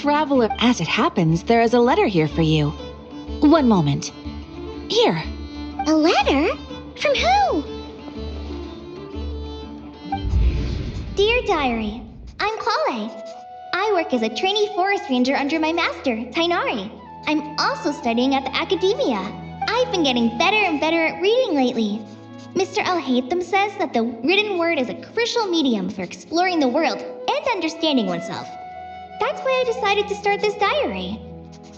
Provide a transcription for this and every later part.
Traveler, as it happens, there is a letter here for you. One moment. Here. A letter? From who? Dear Diary, I'm Kale. I work as a trainee forest ranger under my master, Tainari. I'm also studying at the academia. I've been getting better and better at reading lately. Mr. Al-Haytham says that the written word is a crucial medium for exploring the world and understanding oneself. That's why I decided to start this diary.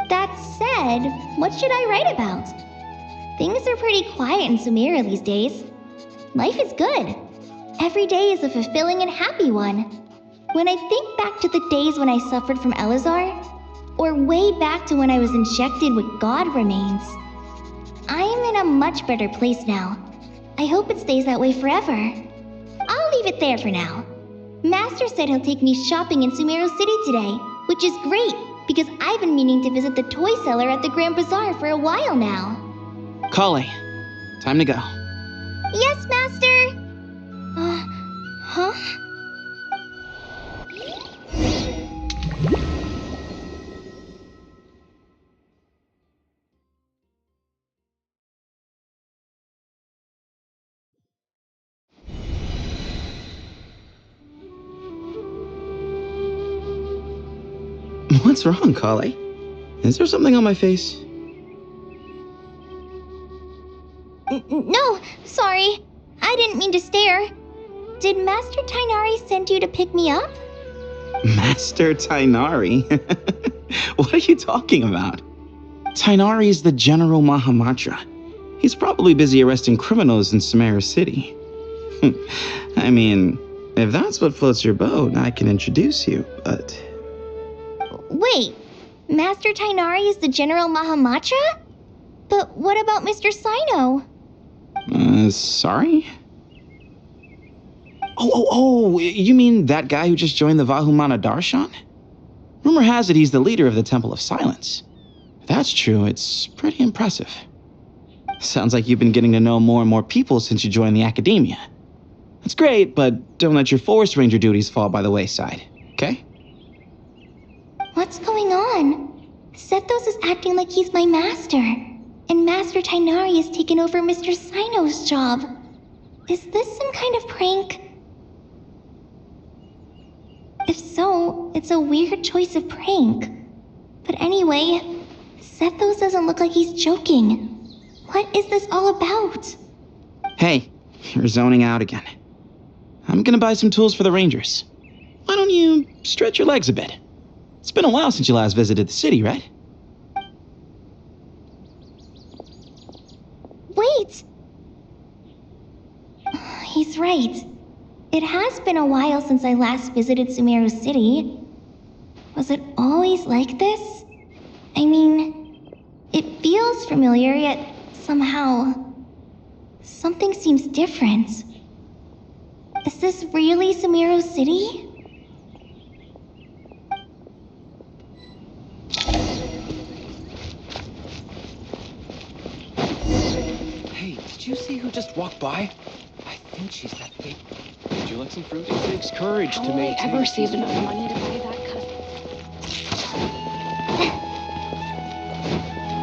That said, what should I write about? Things are pretty quiet in Sumeria these days. Life is good. Every day is a fulfilling and happy one. When I think back to the days when I suffered from Elazar, or way back to when I was injected with God remains, I am in a much better place now. I hope it stays that way forever. I'll leave it there for now. Master said he'll take me shopping in Sumeru City today, which is great because I've been meaning to visit the toy seller at the Grand Bazaar for a while now. Kale, time to go. Yes, Master! Huh? What's wrong, Kale? Is there something on my face? No, sorry. I didn't mean to stare. Did Master Tainari send you to pick me up? Master Tainari? What are you talking about? Tainari is the General Mahamatra. He's probably busy arresting criminals in Sumeru City. I mean, if that's what floats your boat, I can introduce you, but... Wait, Master Tainari is the General Mahamatra? But what about Mr. Sino? Sorry? Oh, you mean that guy who just joined the Vahumana Darshan? Rumor has it he's the leader of the Temple of Silence. If that's true, it's pretty impressive. Sounds like you've been getting to know more and more people since you joined the academia. That's great, but don't let your forest ranger duties fall by the wayside, okay? What's going on? Sethos is acting like he's my master, and Master Tainari has taken over Mr. Sino's job. Is this some kind of prank? If so, it's a weird choice of prank. But anyway, Sethos doesn't look like he's joking. What is this all about? Hey, you're zoning out again. I'm gonna buy some tools for the rangers. Why don't you stretch your legs a bit? It's been a while since you last visited the city, right? Wait! He's right. It has been a while since I last visited Sumeru City. Was it always like this? I mean, it feels familiar, yet somehow... something seems different. Is this really Sumeru City? Hey, did you see who just walked by? I think she's that big. Would you like some fruit? It takes courage to maintain. How will I ever save enough money to buy that custom?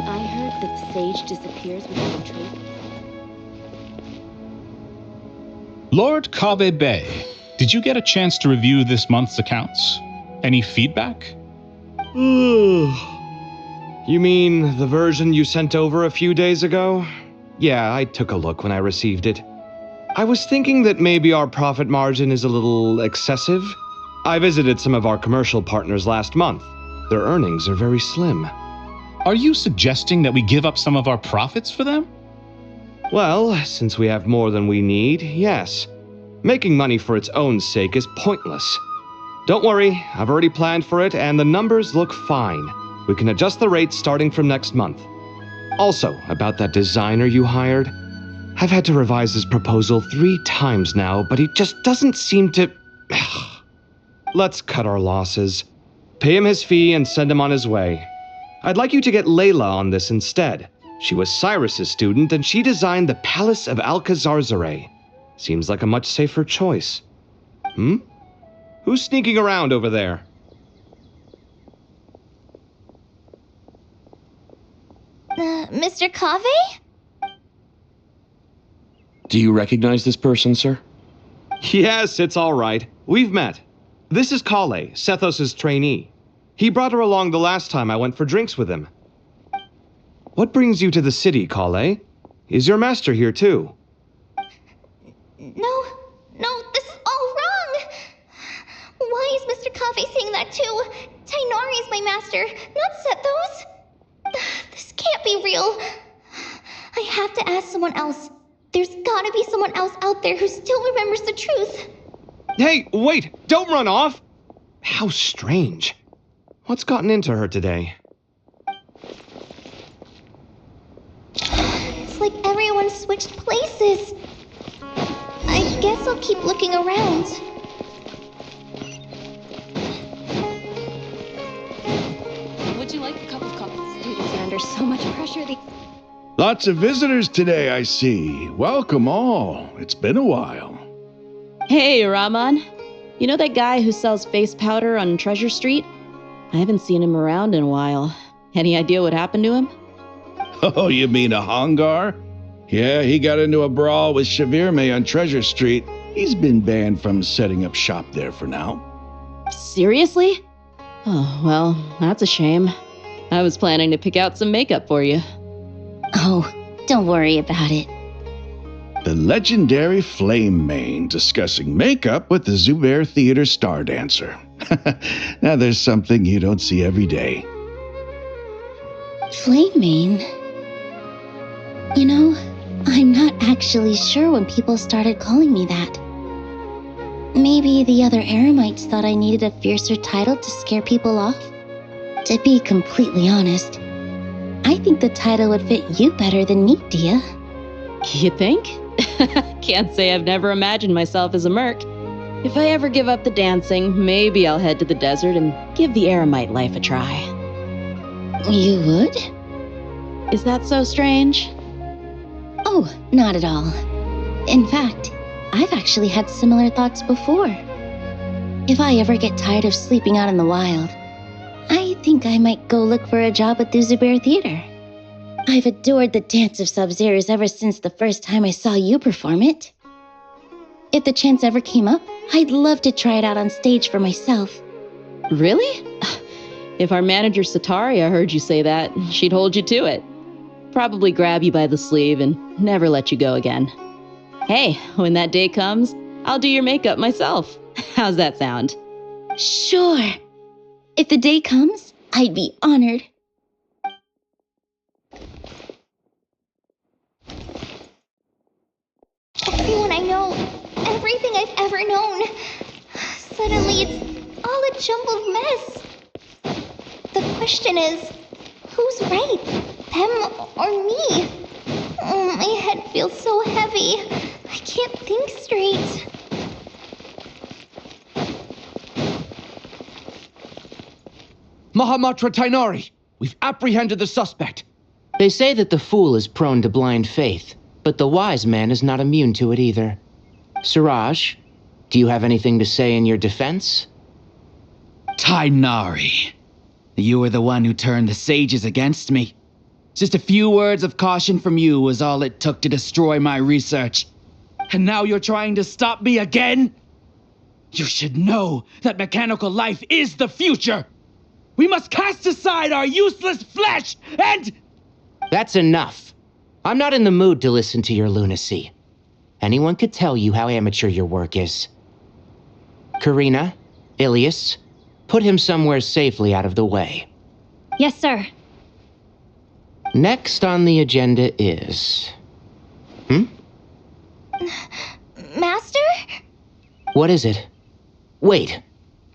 I heard that Sage disappears without a trace. Lord Kabe Bay, did you get a chance to review this month's accounts? Any feedback? You mean the version you sent over a few days ago? Yeah, I took a look when I received it. I was thinking that maybe our profit margin is a little excessive. I visited some of our commercial partners last month. Their earnings are very slim. Are you suggesting that we give up some of our profits for them? Well, since we have more than we need, yes. Making money for its own sake is pointless. Don't worry, I've already planned for it and the numbers look fine. We can adjust the rates starting from next month. Also, about that designer you hired, I've had to revise his proposal 3 times now, but he just doesn't seem to... Let's cut our losses. Pay him his fee and send him on his way. I'd like you to get Layla on this instead. She was Cyrus's student, and she designed the Palace of Alcazarzare. Seems like a much safer choice. Who's sneaking around over there? Mr. Cave? Do you recognize this person, sir? Yes, it's all right. We've met. This is Kale, Sethos' trainee. He brought her along the last time I went for drinks with him. What brings you to the city, Kale? Is your master here too? No, this is all wrong! Why is Mr. Cave saying that too? Tainari is my master, not Sethos! This can't be real. I have to ask someone else. There's gotta be someone else out there who still remembers the truth. Hey, wait! Don't run off! How strange. What's gotten into her today? It's like everyone switched places. I guess I'll keep looking around. Would you like a cup of coffee? Students are under so much pressure. Lots of visitors today, I see. Welcome all. It's been a while. Hey, Rahman. You know that guy who sells face powder on Treasure Street? I haven't seen him around in a while. Any idea what happened to him? Oh, you mean a Hongar? Yeah, he got into a brawl with Shavirme on Treasure Street. He's been banned from setting up shop there for now. Seriously? Oh, well, that's a shame. I was planning to pick out some makeup for you. Oh, don't worry about it. The legendary Flame Mane discussing makeup with the Zubair Theater star dancer. Now there's something you don't see every day. Flame Mane? You know, I'm not actually sure when people started calling me that. Maybe the other Eremites thought I needed a fiercer title to scare people off? To be completely honest, I think the title would fit you better than me, Dia. You think? Can't say I've never imagined myself as a merc. If I ever give up the dancing, maybe I'll head to the desert and give the Eremite life a try. You would? Is that so strange? Oh, not at all. In fact, I've actually had similar thoughts before. If I ever get tired of sleeping out in the wild, I think I might go look for a job at the Zubair Theater. I've adored the dance of Sub-Zeros ever since the first time I saw you perform it. If the chance ever came up, I'd love to try it out on stage for myself. Really? If our manager Sataria heard you say that, she'd hold you to it. Probably grab you by the sleeve and never let you go again. Hey, when that day comes, I'll do your makeup myself. How's that sound? Sure. If the day comes, I'd be honored. Everyone I know, everything I've ever known. Suddenly it's all a jumbled mess. The question is, who's right? Them or me? Oh, my head feels so heavy. I can't think straight. Mahamatra Tainari, we've apprehended the suspect. They say that the fool is prone to blind faith, but the wise man is not immune to it either. Suraj, do you have anything to say in your defense? Tainari, you were the one who turned the sages against me. Just a few words of caution from you was all it took to destroy my research. And now you're trying to stop me again? You should know that mechanical life is the future. We must cast aside our useless flesh and... That's enough. I'm not in the mood to listen to your lunacy. Anyone could tell you how amateur your work is. Karina, Ilias, put him somewhere safely out of the way. Yes, sir. Next on the agenda is... Master? What is it? Wait,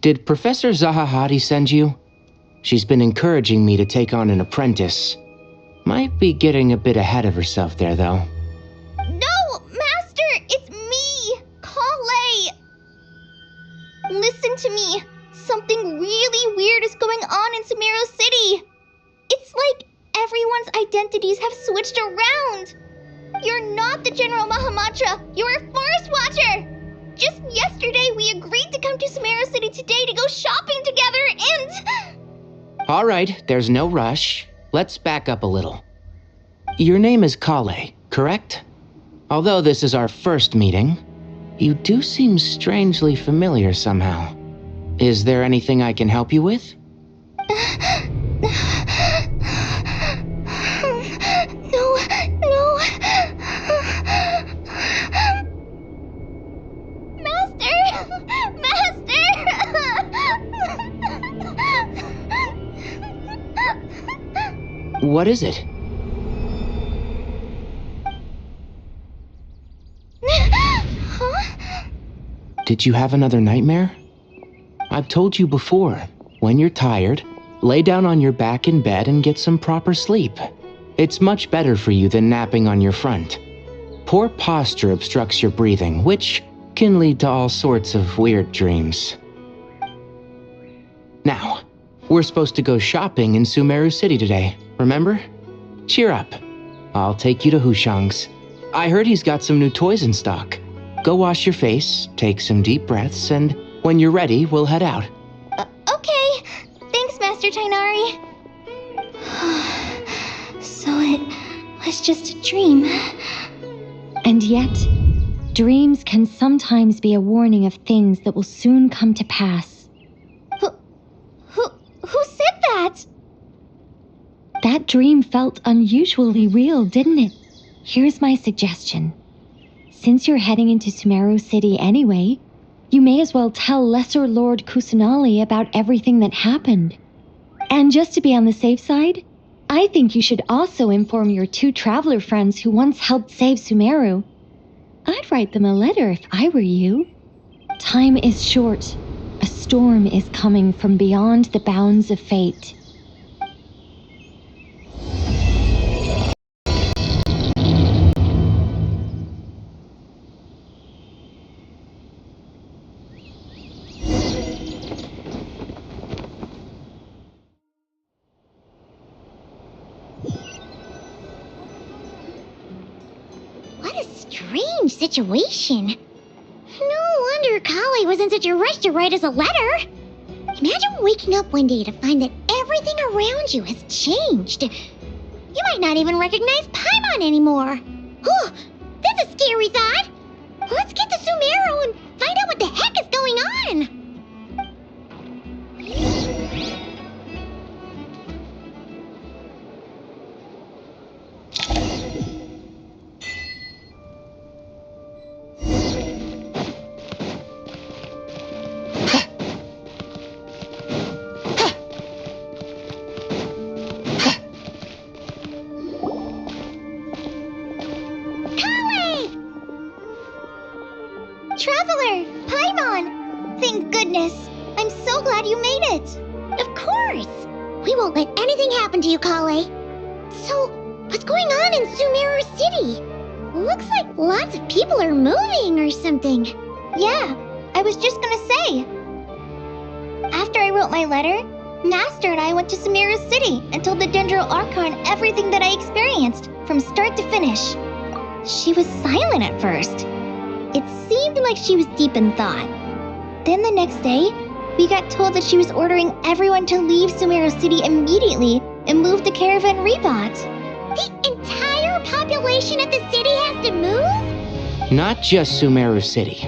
did Professor Zahahadi send you? She's been encouraging me to take on an apprentice. Might be getting a bit ahead of herself there, though. No, Master! It's me! Kale! Listen to me. Something really weird is going on in Samiro City. It's like everyone's identities have switched around. You're not the General Mahamatra. You're a Forest Watcher. Just yesterday, we agreed to come to Sumeru City today to go shopping together and... All right, there's no rush. Let's back up a little. Your name is Kale, correct? Although this is our first meeting, you do seem strangely familiar somehow. Is there anything I can help you with? No. Master! What is it? Huh? Did you have another nightmare? I've told you before, when you're tired, lay down on your back in bed and get some proper sleep. It's much better for you than napping on your front. Poor posture obstructs your breathing, which can lead to all sorts of weird dreams. Now, we're supposed to go shopping in Sumeru City today, remember? Cheer up. I'll take you to Hushang's. I heard he's got some new toys in stock. Go wash your face, take some deep breaths, and when you're ready, we'll head out. Okay. Thanks, Master Tainari. So it was just a dream. And yet, dreams can sometimes be a warning of things that will soon come to pass. Who said that? That dream felt unusually real, didn't it? Here's my suggestion. Since you're heading into Sumeru City anyway, you may as well tell Lesser Lord Kusanali about everything that happened. And just to be on the safe side, I think you should also inform your 2 traveler friends who once helped save Sumeru. I'd write them a letter if I were you. Time is short. A storm is coming from beyond the bounds of fate. What a strange situation. No wonder Kale was in such a rush to write us a letter. Imagine waking up one day to find that everything around you has changed. You might not even recognize Paimon anymore. Oh, that's a scary thought. Let's get to Sumeru and find out what the heck is going on. Traveller! Paimon! Thank goodness! I'm so glad you made it! Of course! We won't let anything happen to you, Kale. So, what's going on in Sumeru City? Looks like lots of people are moving or something. Yeah, I was just gonna say. After I wrote my letter, Master and I went to Sumeru City and told the Dendro Archon everything that I experienced, from start to finish. She was silent at first. It seemed like she was deep in thought. Then the next day, we got told that she was ordering everyone to leave Sumeru City immediately and move to Caravan Rebot. The entire population of the city has to move? Not just Sumeru City.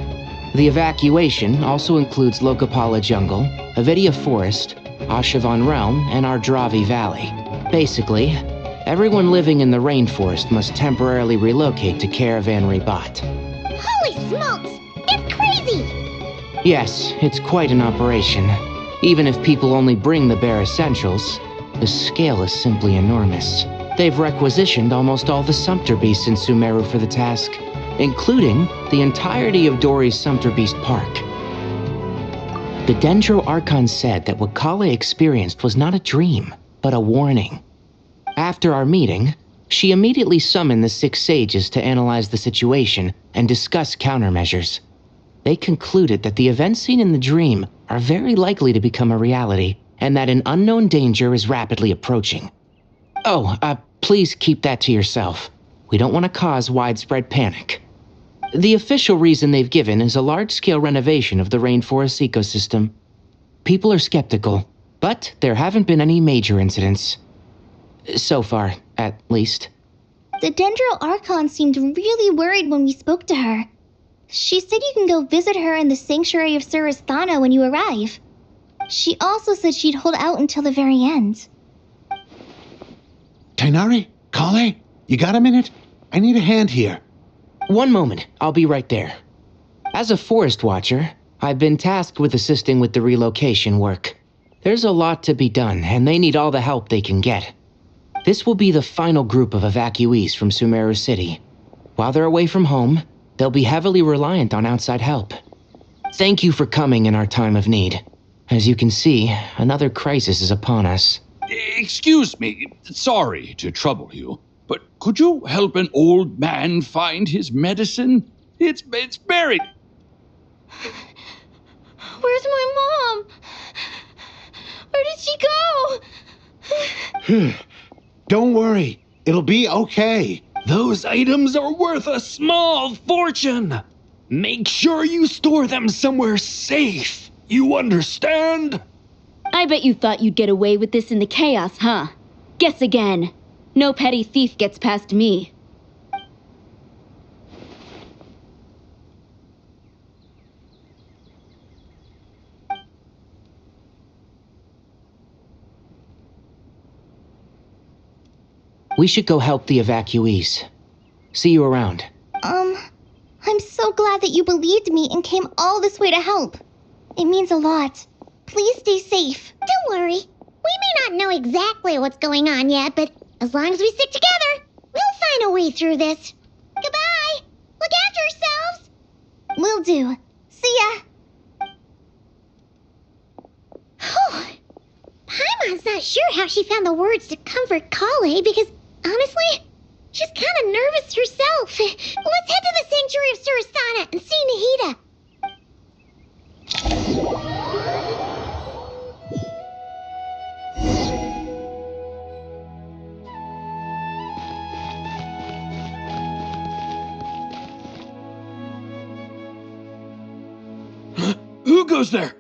The evacuation also includes Lokapala Jungle, Avidia Forest, Ashavan Realm, and Ardravi Valley. Basically, everyone living in the rainforest must temporarily relocate to Caravan Rebot. Holy smokes! That's crazy! Yes, it's quite an operation. Even if people only bring the bare essentials, the scale is simply enormous. They've requisitioned almost all the Sumpter Beasts in Sumeru for the task, including the entirety of Dori's Sumpter Beast Park. The Dendro Archon said that what Kale experienced was not a dream, but a warning. After our meeting, she immediately summoned the 6 sages to analyze the situation and discuss countermeasures. They concluded that the events seen in the dream are very likely to become a reality, and that an unknown danger is rapidly approaching. Oh, please keep that to yourself. We don't want to cause widespread panic. The official reason they've given is a large-scale renovation of the rainforest ecosystem. People are skeptical, but there haven't been any major incidents. So far, at least. The Dendro Archon seemed really worried when we spoke to her. She said you can go visit her in the Sanctuary of Surasthana when you arrive. She also said she'd hold out until the very end. Tighnari? Kale? You got a minute? I need a hand here. One moment, I'll be right there. As a forest watcher, I've been tasked with assisting with the relocation work. There's a lot to be done, and they need all the help they can get. This will be the final group of evacuees from Sumeru City. While they're away from home, they'll be heavily reliant on outside help. Thank you for coming in our time of need. As you can see, another crisis is upon us. Excuse me, sorry to trouble you, but could you help an old man find his medicine? It's buried. Where's my mom? Where did she go? Don't worry, it'll be okay. Those items are worth a small fortune. Make sure you store them somewhere safe. You understand? I bet you thought you'd get away with this in the chaos, huh? Guess again. No petty thief gets past me. We should go help the evacuees. See you around. I'm so glad that you believed me and came all this way to help. It means a lot. Please stay safe. Don't worry. We may not know exactly what's going on yet, but as long as we stick together, we'll find a way through this. Goodbye. Look after yourselves. Will do. See ya. Paimon's not sure how she found the words to comfort Kale because, honestly, she's kind of nervous herself. Let's head to the Sanctuary of Surasthana and see Nahida. Who goes there?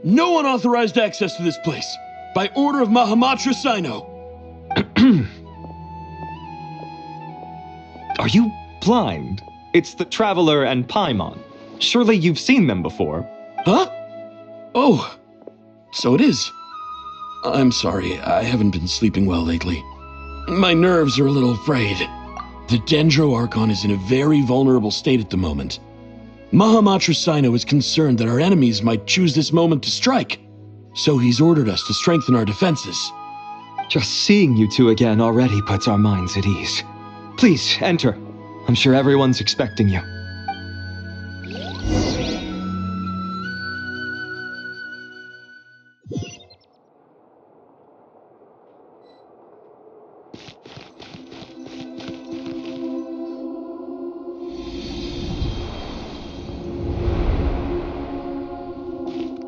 No unauthorized access to this place. By order of Mahamatra Sino. Are you blind? It's the Traveller and Paimon. Surely you've seen them before. Huh? Oh, so it is. I'm sorry, I haven't been sleeping well lately. My nerves are a little frayed. The Dendro Archon is in a very vulnerable state at the moment. Mahamatra Sino is concerned that our enemies might choose this moment to strike, so he's ordered us to strengthen our defenses. Just seeing you two again already puts our minds at ease. Please, enter. I'm sure everyone's expecting you.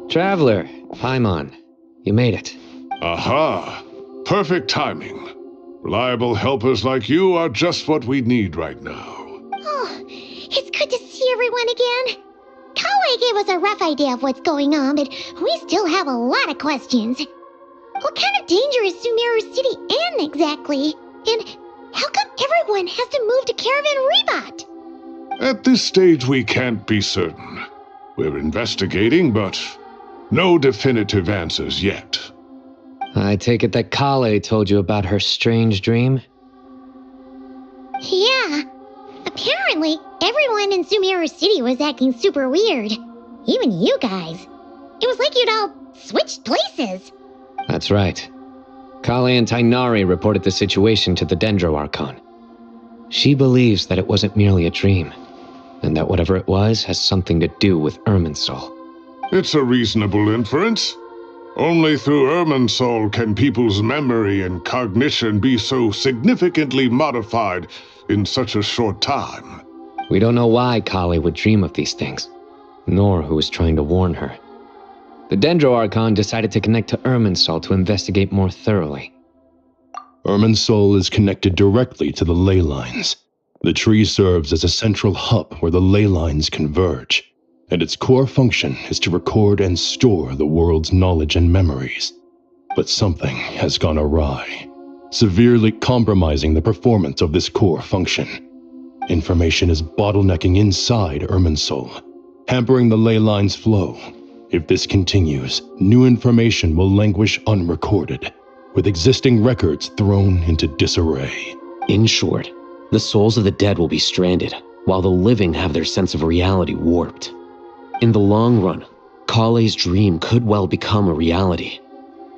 Traveller, Paimon, you made it. Aha! Perfect timing. Reliable helpers like you are just what we need right now. Oh, it's good to see everyone again. Kale gave us a rough idea of what's going on, but we still have a lot of questions. What kind of danger is Sumeru City in exactly? And how come everyone has to move to Caravan Rebat? At this stage, we can't be certain. We're investigating, but no definitive answers yet. I take it that Kale told you about her strange dream? Yeah. Apparently, everyone in Sumeru City was acting super weird. Even you guys. It was like you'd all switched places. That's right. Kale and Tighnari reported the situation to the Dendro Archon. She believes that it wasn't merely a dream, and that whatever it was has something to do with Irminsul. It's a reasonable inference. Only through Irminsul can people's memory and cognition be so significantly modified in such a short time. We don't know why Kale would dream of these things, nor who was trying to warn her. The Dendro Archon decided to connect to Irminsul to investigate more thoroughly. Irminsul is connected directly to the ley lines. The tree serves as a central hub where the ley lines converge, and its core function is to record and store the world's knowledge and memories. But something has gone awry, severely compromising the performance of this core function. Information is bottlenecking inside Irminsul, hampering the ley line's flow. If this continues, new information will languish unrecorded, with existing records thrown into disarray. In short, the souls of the dead will be stranded, while the living have their sense of reality warped. In the long run, Kale's dream could well become a reality.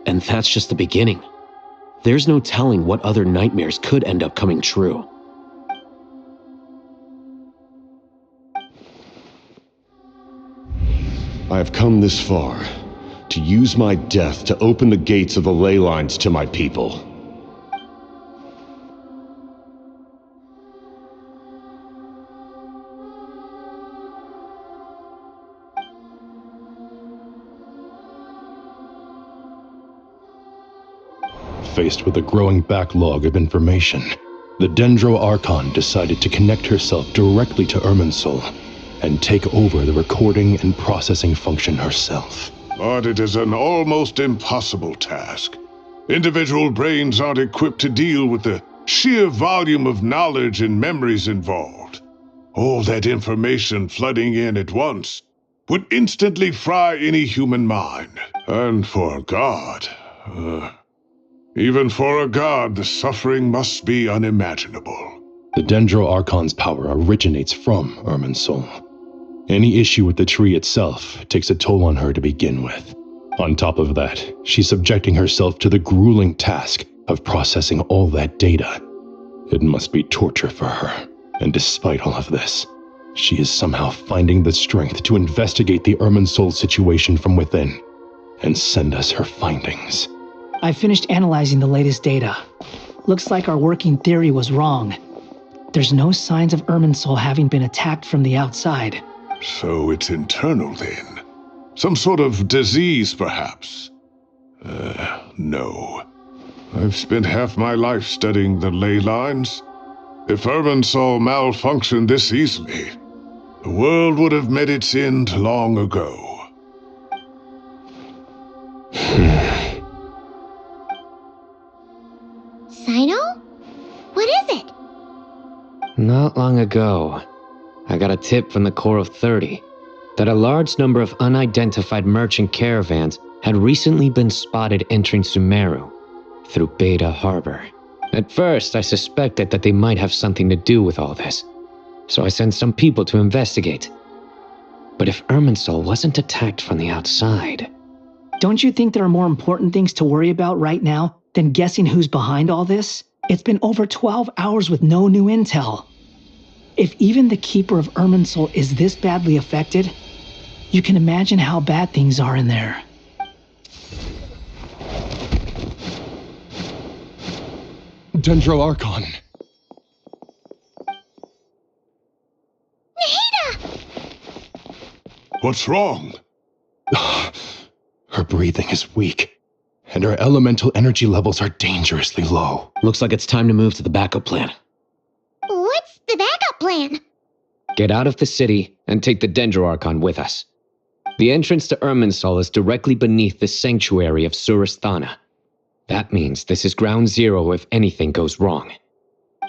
And that's just the beginning. There's no telling what other nightmares could end up coming true. I have come this far, to use my death to open the gates of the ley lines to my people. Faced with a growing backlog of information, the Dendro Archon decided to connect herself directly to Irminsul and take over the recording and processing function herself. But it is an almost impossible task. Individual brains aren't equipped to deal with the sheer volume of knowledge and memories involved. All that information flooding in at once would instantly fry any human mind. And for a god, even for a god, the suffering must be unimaginable. The Dendro Archon's power originates from Irminsul. Any issue with the tree itself takes a toll on her to begin with. On top of that, she's subjecting herself to the grueling task of processing all that data. It must be torture for her, and despite all of this, she is somehow finding the strength to investigate the Irminsul situation from within and send us her findings. I finished analyzing the latest data. Looks like our working theory was wrong. There's no signs of Irminsul having been attacked from the outside. So it's internal then? Some sort of disease, perhaps? No. I've spent half my life studying the ley lines. If Irminsul malfunctioned this easily, the world would have met its end long ago. Sino? What is it? Not long ago, I got a tip from the Core of 30 that a large number of unidentified merchant caravans had recently been spotted entering Sumeru through Beta Harbor. At first, I suspected that they might have something to do with all this, so I sent some people to investigate. But if Irminsul wasn't attacked from the outside... Don't you think there are more important things to worry about right now than guessing who's behind all this? It's been over 12 hours with no new intel. If even the Keeper of Irminsul is this badly affected, you can imagine how bad things are in there. Dendro Archon. Nahida! What's wrong? Her breathing is weak, and her elemental energy levels are dangerously low. Looks like it's time to move to the backup plan. What's the backup plan? Get out of the city and take the Dendro Archon with us. The entrance to Irminsul is directly beneath the sanctuary of Surasthana. That means this is ground zero if anything goes wrong.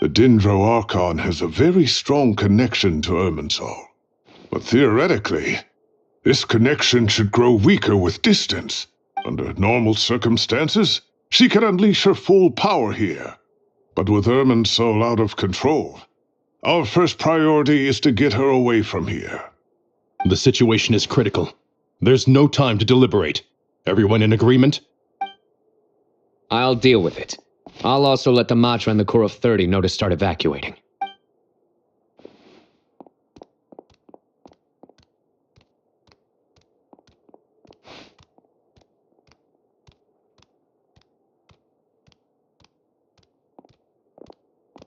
The Dendro Archon has a very strong connection to Irminsul. But theoretically, this connection should grow weaker with distance. Under normal circumstances, she can unleash her full power here. But with Irminsul out of control, our first priority is to get her away from here. The situation is critical. There's no time to deliberate. Everyone in agreement? I'll deal with it. I'll also let the Matra and the Core of 30 know to start evacuating.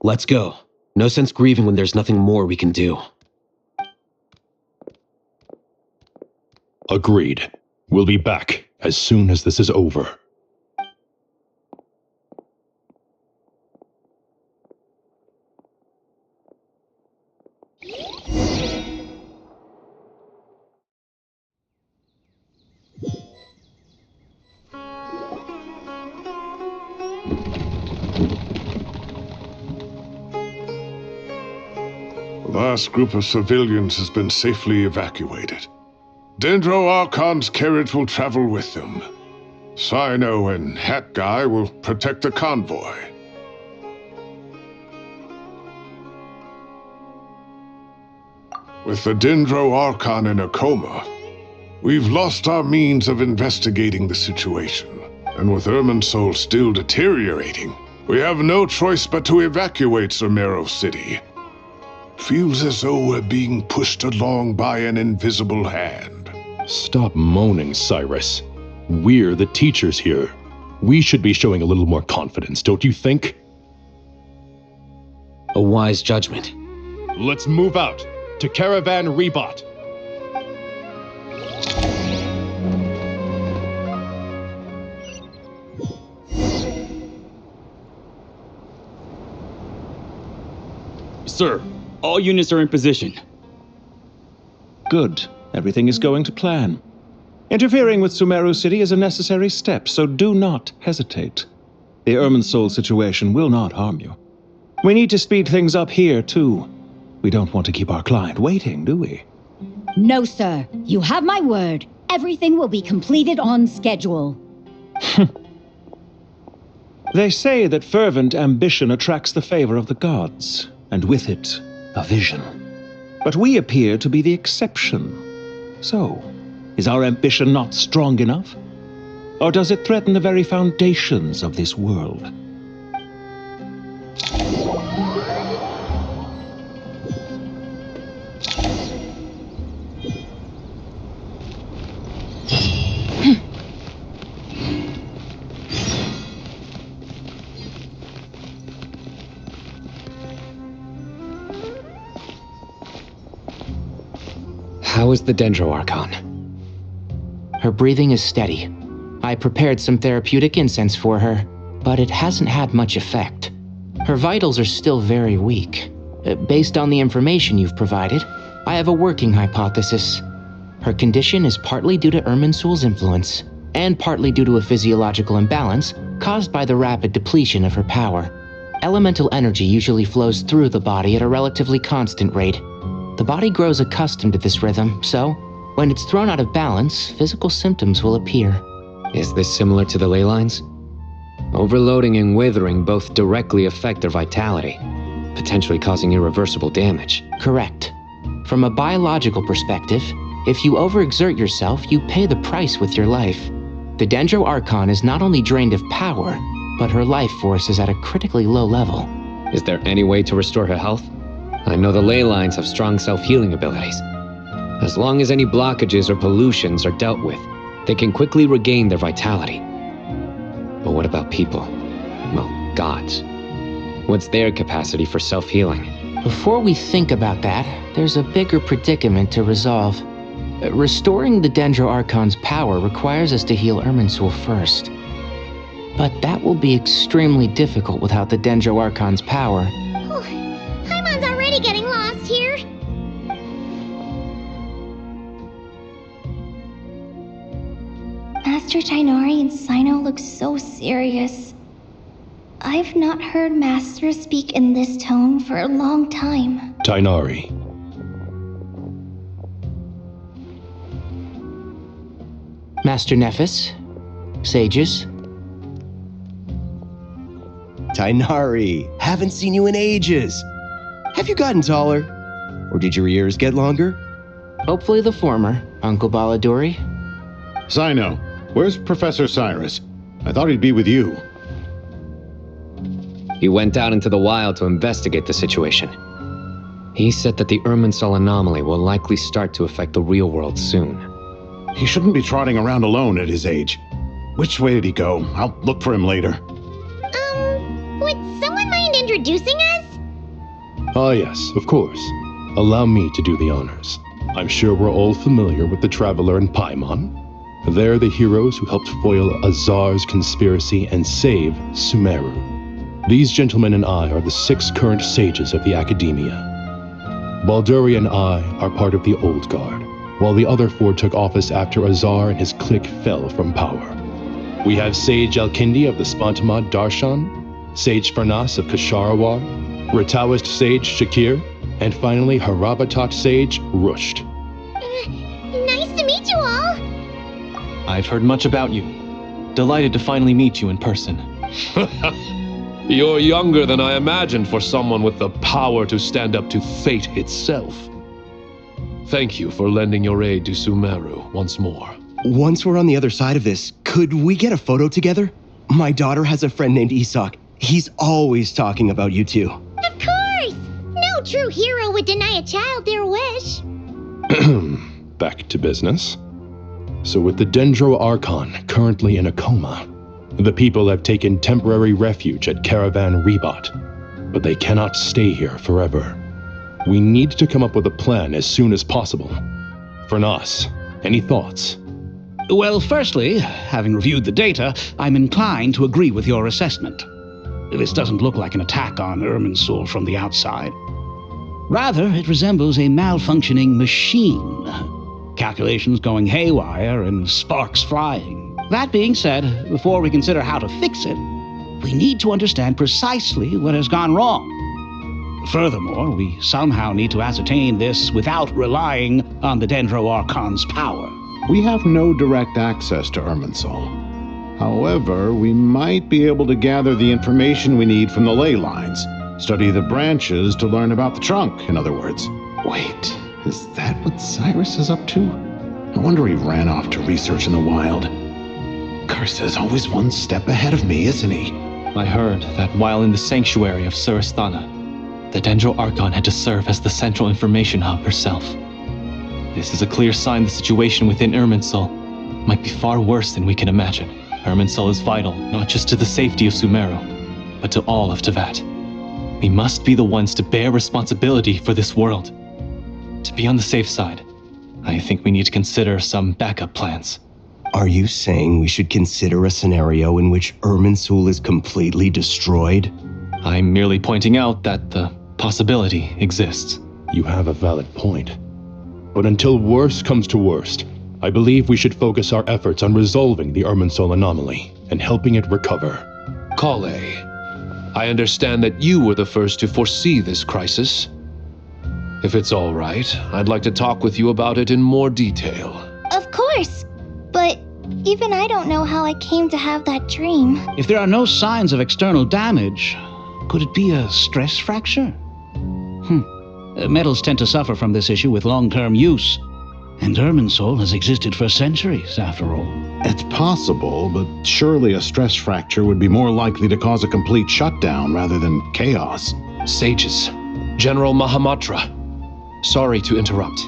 Let's go. No sense grieving when there's nothing more we can do. Agreed. We'll be back as soon as this is over. last group of civilians has been safely evacuated. Dendro Archon's carriage will travel with them. Sino and Hat Guy will protect the convoy. With the Dendro Archon in a coma, we've lost our means of investigating the situation. And with Irminsul still deteriorating, we have no choice but to evacuate Sumeru City. Feels as though we're being pushed along by an invisible hand. Stop moaning, Cyrus. We're the teachers here. We should be showing a little more confidence, don't you think? A wise judgment. Let's move out to Caravan Rebot. Sir, all units are in position. Good. Everything is going to plan. Interfering with Sumeru City is a necessary step, so do not hesitate. The Irminsul situation will not harm you. We need to speed things up here, too. We don't want to keep our client waiting, do we? No, sir. You have my word. Everything will be completed on schedule. They say that fervent ambition attracts the favor of the gods, and with it, a vision. But we appear to be the exception. So, is our ambition not strong enough? Or does it threaten the very foundations of this world? How is the Dendro Archon? Her breathing is steady. I prepared some therapeutic incense for her, but it hasn't had much effect. Her vitals are still very weak. Based on the information you've provided, I have a working hypothesis. Her condition is partly due to Irminsul's influence, and partly due to a physiological imbalance caused by the rapid depletion of her power. Elemental energy usually flows through the body at a relatively constant rate. The body grows accustomed to this rhythm, so when it's thrown out of balance, physical symptoms will appear. Is this similar to the ley lines? Overloading and withering both directly affect their vitality, potentially causing irreversible damage. Correct. From a biological perspective, if you overexert yourself, you pay the price with your life. The Dendro Archon is not only drained of power, but her life force is at a critically low level. Is there any way to restore her health? I know the ley lines have strong self-healing abilities. As long as any blockages or pollutions are dealt with, they can quickly regain their vitality. But what about people? Well, gods. What's their capacity for self-healing? Before we think about that, there's a bigger predicament to resolve. Restoring the Dendro Archon's power requires us to heal Irminsul first. But that will be extremely difficult without the Dendro Archon's power. Paimon's already getting lost here. Master Tighnari and Sino look so serious. I've not heard Master speak in this tone for a long time. Tighnari. Master Nephis? Sages? Tighnari, haven't seen you in ages. Have you gotten taller? Or did your ears get longer? Hopefully the former, Uncle Baladuri. Sino, where's Professor Cyrus? I thought he'd be with you. He went out into the wild to investigate the situation. He said that the Irminsul anomaly will likely start to affect the real world soon. He shouldn't be trotting around alone at his age. Which way did he go? I'll look for him later. Would someone mind introducing us? Ah, yes, of course. Allow me to do the honors. I'm sure we're all familiar with the Traveller and Paimon. They're the heroes who helped foil Azar's conspiracy and save Sumeru. These gentlemen and I are the 6 current sages of the Academia. Balduri and I are part of the Old Guard, while the other 4 took office after Azar and his clique fell from power. We have Sage Alkindi of the Spantamad Darshan, Sage Farnas of Kasharawar, Ritaoist Sage Shakir, And finally, Harabatot Sage Rusht. Nice to meet you all. I've heard much about you. Delighted to finally meet you in person. You're younger than I imagined for someone with the power to stand up to fate itself. Thank you for lending your aid to Sumeru once more. Once we're on the other side of this, could we get a photo together? My daughter has a friend named Isak. He's always talking about you two. Of course! No true hero would deny a child their wish. Back to business. So with the Dendro Archon currently in a coma, the people have taken temporary refuge at Caravan Rebot, but they cannot stay here forever. We need to come up with a plan as soon as possible. Fernas, any thoughts? Well, firstly, having reviewed the data, I'm inclined to agree with your assessment. This doesn't look like an attack on Irminsul from the outside. Rather, it resembles a malfunctioning machine. Calculations going haywire and sparks flying. That being said, before we consider how to fix it, we need to understand precisely what has gone wrong. Furthermore, we somehow need to ascertain this without relying on the Dendro Archon's power. We have no direct access to Irminsul. However, we might be able to gather the information we need from the ley lines. Study the branches to learn about the trunk, in other words. Wait, is that what Cyrus is up to? No wonder he ran off to research in the wild. Curse is always one step ahead of me, isn't he? I heard that while in the sanctuary of Suristana, the Dendro Archon had to serve as the central information hub herself. This is a clear sign the situation within Irminsul might be far worse than we can imagine. Irminsul is vital, not just to the safety of Sumeru, but to all of Teyvat. We must be the ones to bear responsibility for this world. To be on the safe side, I think we need to consider some backup plans. Are you saying we should consider a scenario in which Irminsul is completely destroyed? I'm merely pointing out that the possibility exists. You have a valid point. But until worst comes to worst, I believe we should focus our efforts on resolving the Irminsul anomaly and helping it recover. Kale, I understand that you were the first to foresee this crisis. If it's all right, I'd like to talk with you about it in more detail. Of course, but even I don't know how I came to have that dream. If there are no signs of external damage, could it be a stress fracture? Metals tend to suffer from this issue with long-term use. And Irminsul has existed for centuries, after all. It's possible, but surely a stress fracture would be more likely to cause a complete shutdown rather than chaos. Sages, General Mahamatra, sorry to interrupt,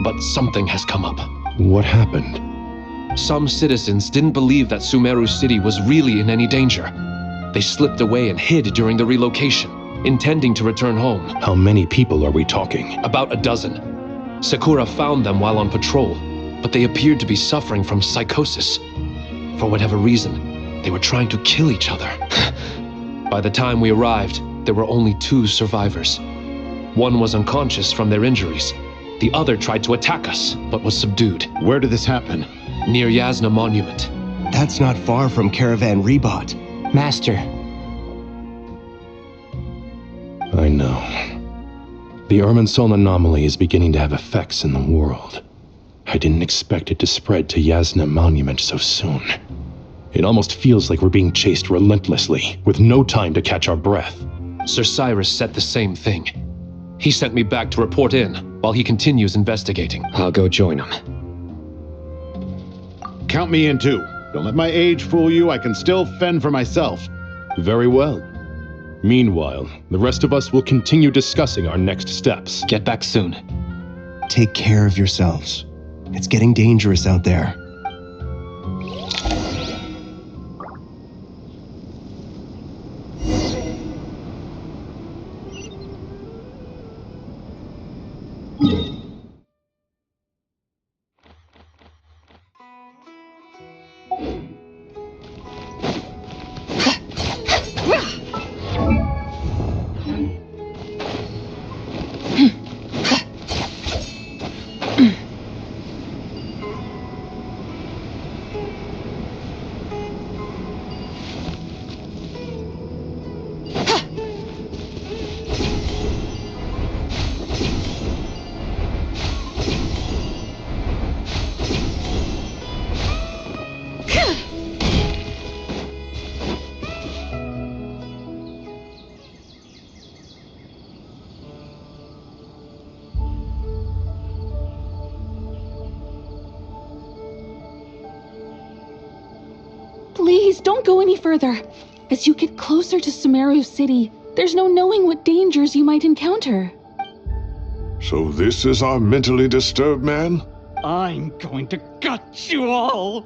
but something has come up. What happened? Some citizens didn't believe that Sumeru City was really in any danger. They slipped away and hid during the relocation, intending to return home. How many people are we talking? About a dozen. Sakura found them while on patrol, but they appeared to be suffering from psychosis. For whatever reason, they were trying to kill each other. By the time we arrived, there were only 2 survivors. One was unconscious from their injuries. The other tried to attack us, but was subdued. Where did this happen? Near Yasna Monument. That's not far from Caravan Rebot. Master. I know. The Irminsul anomaly is beginning to have effects in the world. I didn't expect it to spread to Yasna Monument so soon. It almost feels like we're being chased relentlessly, with no time to catch our breath. Sir Cyrus said the same thing. He sent me back to report in, while he continues investigating. I'll go join him. Count me in too. Don't let my age fool you, I can still fend for myself. Very well. Meanwhile, the rest of us will continue discussing our next steps. Get back soon. Take care of yourselves. It's getting dangerous out there. don't go any further. As you get closer to Sumeru City, there's no knowing what dangers you might encounter. So this is our mentally disturbed man? I'm going to gut you all!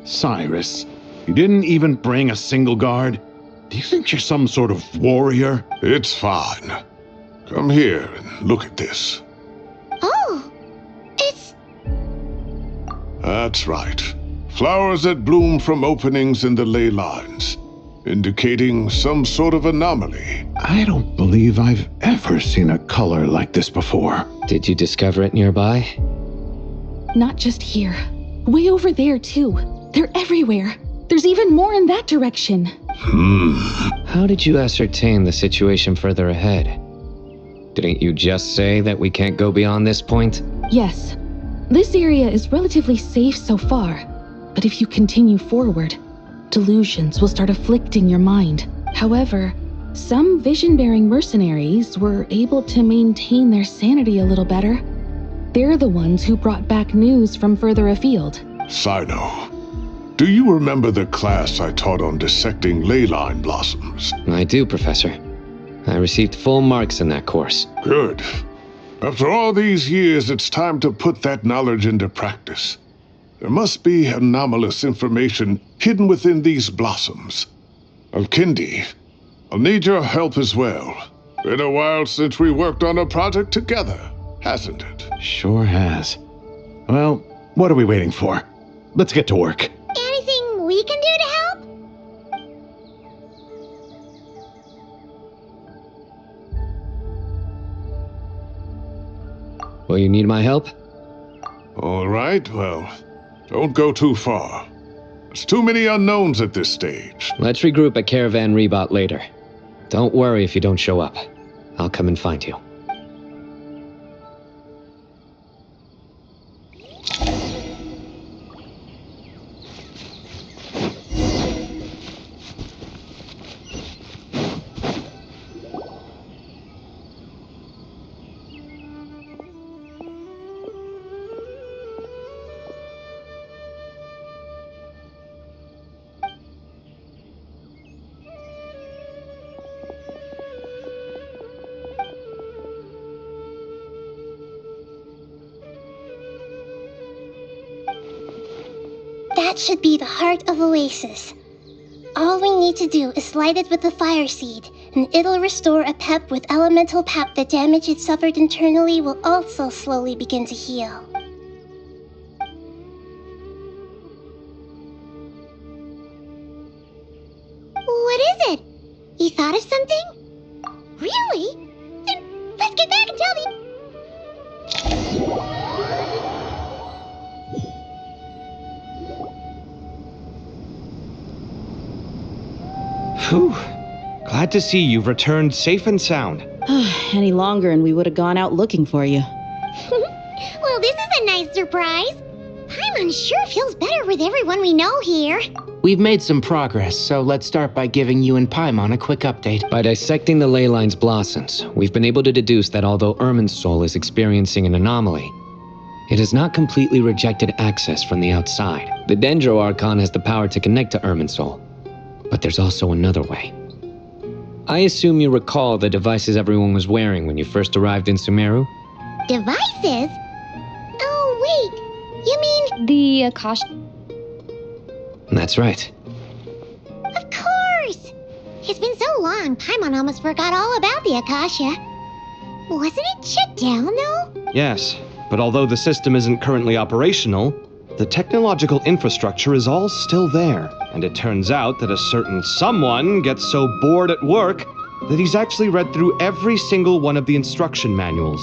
Cyrus, you didn't even bring a single guard? Do you think you're some sort of warrior? It's fine. Come here and look at this. Oh, it's... That's right. Flowers that bloom from openings in the ley lines, indicating some sort of anomaly. I don't believe I've ever seen a color like this before. Did you discover it nearby? Not just here. Way over there, too. They're everywhere. There's even more in that direction. How did you ascertain the situation further ahead? Didn't you just say that we can't go beyond this point? Yes. This area is relatively safe so far. But if you continue forward, delusions will start afflicting your mind. However, some vision-bearing mercenaries were able to maintain their sanity a little better. They're the ones who brought back news from further afield. Sino, do you remember the class I taught on dissecting ley line blossoms? I do, Professor. I received full marks in that course. Good. After all these years, it's time to put that knowledge into practice. There must be anomalous information hidden within these blossoms. Alkindi, I'll need your help as well. Been a while since we worked on a project together, hasn't it? Sure has. Well, what are we waiting for? Let's get to work. Anything we can do to help? Will you need my help? All right, well, don't go too far. There's too many unknowns at this stage. Let's regroup at Caravan Rebot later. Don't worry if you don't show up. I'll come and find you. That should be the heart of Oasis. All we need to do is light it with the fire seed, and it'll restore a pep with elemental pep. The damage it suffered internally will also slowly begin to heal. What is it? You thought of something? Really? Then let's get back and tell the... Whew. Glad to see you've returned safe and sound. Any longer and we would have gone out looking for you. Well, this is a nice surprise. Paimon sure feels better with everyone we know here. We've made some progress, so let's start by giving you and Paimon a quick update. By dissecting the ley line's blossoms, we've been able to deduce that although Irminsul is experiencing an anomaly, it has not completely rejected access from the outside. The Dendro Archon has the power to connect to Irminsul, but there's also another way. I assume you recall the devices everyone was wearing when you first arrived in Sumeru? Devices? Oh, wait. You mean... The Akasha... That's right. Of course! It's been so long, Paimon almost forgot all about the Akasha. Wasn't it shut down, though? Yes, but although the system isn't currently operational, the technological infrastructure is all still there. And it turns out that a certain someone gets so bored at work that he's actually read through every single one of the instruction manuals.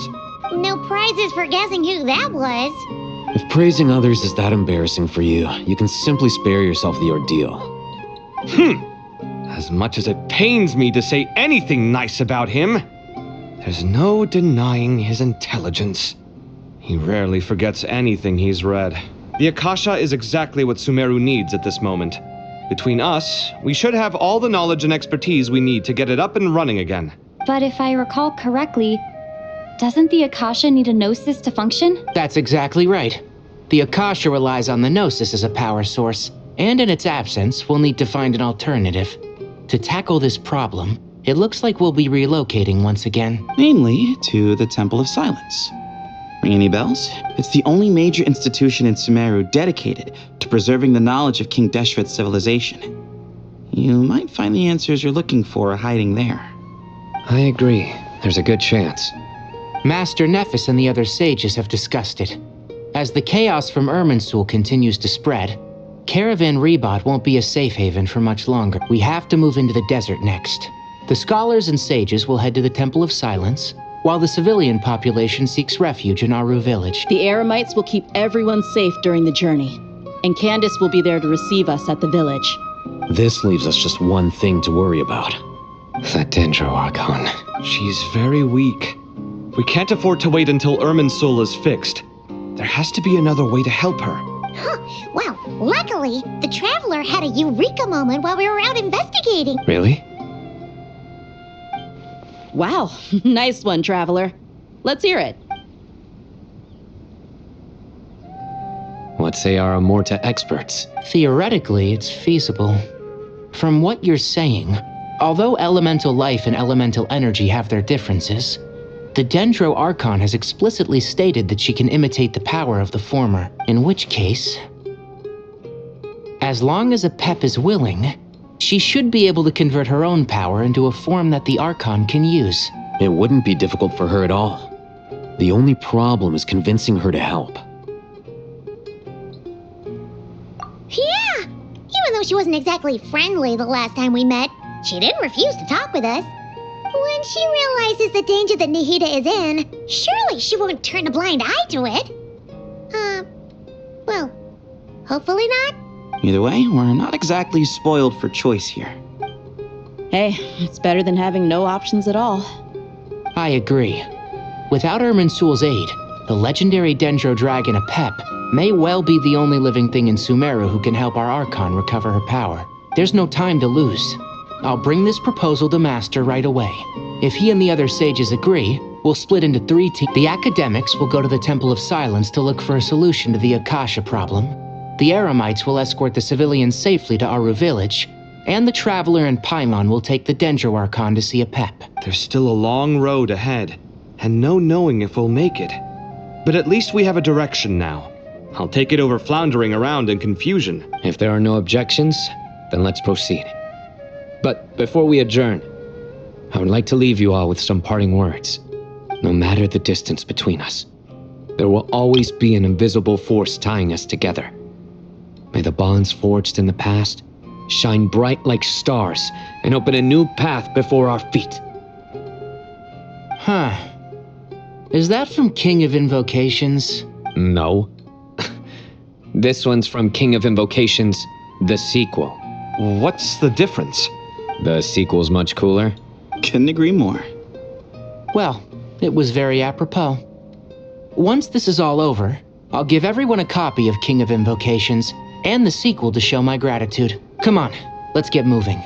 No prizes for guessing who that was. If praising others is that embarrassing for you, you can simply spare yourself the ordeal. As much as it pains me to say anything nice about him, there's no denying his intelligence. He rarely forgets anything he's read. The Akasha is exactly what Sumeru needs at this moment. Between us, we should have all the knowledge and expertise we need to get it up and running again. But if I recall correctly, doesn't the Akasha need a Gnosis to function? That's exactly right. The Akasha relies on the Gnosis as a power source, and in its absence, we'll need to find an alternative. To tackle this problem, it looks like we'll be relocating once again. Namely, to the Temple of Silence. Ring any bells? It's the only major institution in Sumeru dedicated to preserving the knowledge of King Deshret's civilization. You might find the answers you're looking for hiding there. I agree. There's a good chance. Master Nephis and the other sages have discussed it. As the chaos from Irminsul continues to spread, Caravan Rebot won't be a safe haven for much longer. We have to move into the desert next. The scholars and sages will head to the Temple of Silence, while the civilian population seeks refuge in Aru village. The Eremites will keep everyone safe during the journey, and Candace will be there to receive us at the village. This leaves us just one thing to worry about. That Dendro Archon. She's very weak. We can't afford to wait until Irminsul is fixed. There has to be another way to help her. Huh. Well, luckily, the Traveler had a eureka moment while we were out investigating. Really? Wow, nice one, Traveler. Let's hear it. What say our Amorta experts? Theoretically, it's feasible. From what you're saying, although elemental life and elemental energy have their differences, the Dendro Archon has explicitly stated that she can imitate the power of the former, in which case, as long as Apep is willing, she should be able to convert her own power into a form that the Archon can use. It wouldn't be difficult for her at all. The only problem is convincing her to help. Yeah! Even though she wasn't exactly friendly the last time we met, she didn't refuse to talk with us. When she realizes the danger that Nahida is in, surely she won't turn a blind eye to it. Well, hopefully not. Either way, we're not exactly spoiled for choice here. Hey, it's better than having no options at all. I agree. Without Irminsul's aid, the legendary Dendro dragon Apep may well be the only living thing in Sumeru who can help our Archon recover her power. There's no time to lose. I'll bring this proposal to Master right away. If he and the other sages agree, we'll split into 3 teams. The academics will go to the Temple of Silence to look for a solution to the Akasha problem. The Eremites will escort the civilians safely to Aru village, and the Traveller and Paimon will take the Dendro Archon to see Apep. There's still a long road ahead, and no knowing if we'll make it. But at least we have a direction now. I'll take it over floundering around in confusion. If there are no objections, then let's proceed. But before we adjourn, I would like to leave you all with some parting words. No matter the distance between us, there will always be an invisible force tying us together. May the bonds forged in the past shine bright like stars and open a new path before our feet. Huh. Is that from King of Invocations? No. This one's from King of Invocations, the sequel. What's the difference? The sequel's much cooler. Couldn't agree more. Well, it was very apropos. Once this is all over, I'll give everyone a copy of King of Invocations and the sequel to show my gratitude. Come on, let's get moving.